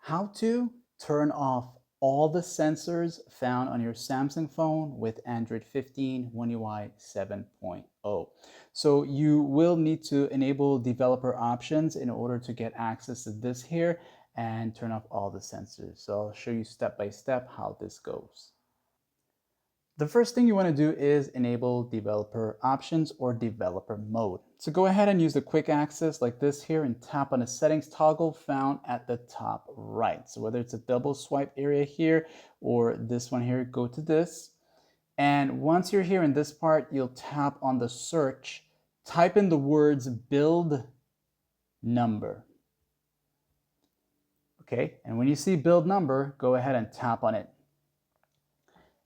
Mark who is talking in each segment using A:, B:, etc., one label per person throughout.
A: How to turn off all the sensors found on your Samsung phone with Android 15 One UI 7.0. So you will need to enable developer options in order to get access to this here and turn off all the sensors. So I'll show you step by step how this goes. The first thing you want to do is enable developer options or developer mode. So go ahead and use the quick access like this here and tap on the settings toggle found at the top right. So whether it's a double swipe area here or this one here, go to this. And once you're here in this part, you'll tap on the search, type in the words build number. Okay, and when you see build number, go ahead and tap on it.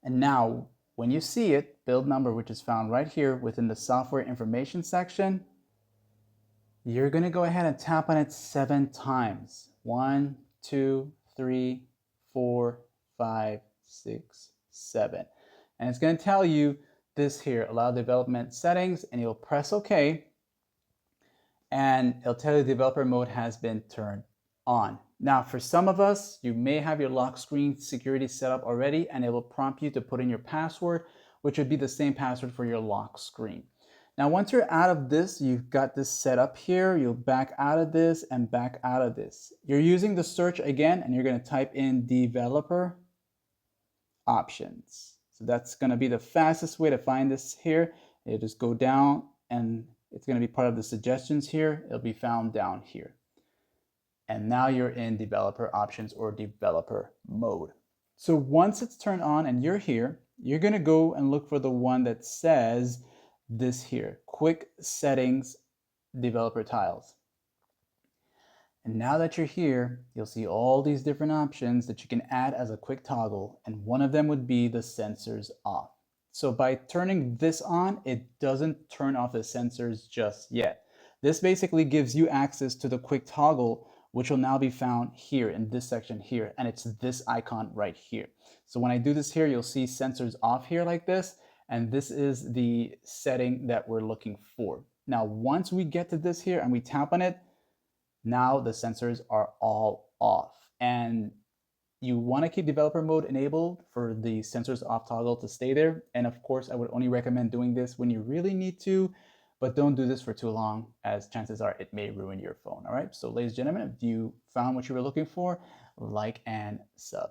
A: And now, when you see it, build number, which is found right here within the software information section, you're going to go ahead and tap on it 7 times. 1, 2, 3, 4, 5, 6, 7. And it's going to tell you this here, allow development settings, and you'll press OK. And it'll tell you developer mode has been turned on. Now, for some of us, you may have your lock screen security set up already, and it will prompt you to put in your password, which would be the same password for your lock screen. Now, once you're out of this, you've got this set up here. You'll back out of this and back out of this. You're using the search again, and you're going to type in developer options. So that's going to be the fastest way to find this here. You just go down, and it's going to be part of the suggestions here. It'll be found down here. And now you're in developer options or developer mode. So once it's turned on and you're here, you're going to go and look for the one that says this here, quick settings developer tiles. And now that you're here, you'll see all these different options that you can add as a quick toggle, and one of them would be the sensors off. So by turning this on, it doesn't turn off the sensors just yet. This basically gives you access to the quick toggle, which will now be found here in this section here, and it's this icon right here. So when I do this here, you'll see sensors off here like this, and this is the setting that we're looking for. Now, once we get to this here and we tap on it, now the sensors are all off. And you want to keep developer mode enabled for the sensors off toggle to stay there. And of course, I would only recommend doing this when you really need to, but don't do this for too long, as chances are it may ruin your phone. All right, so ladies and gentlemen, if you found what you were looking for, like and sub.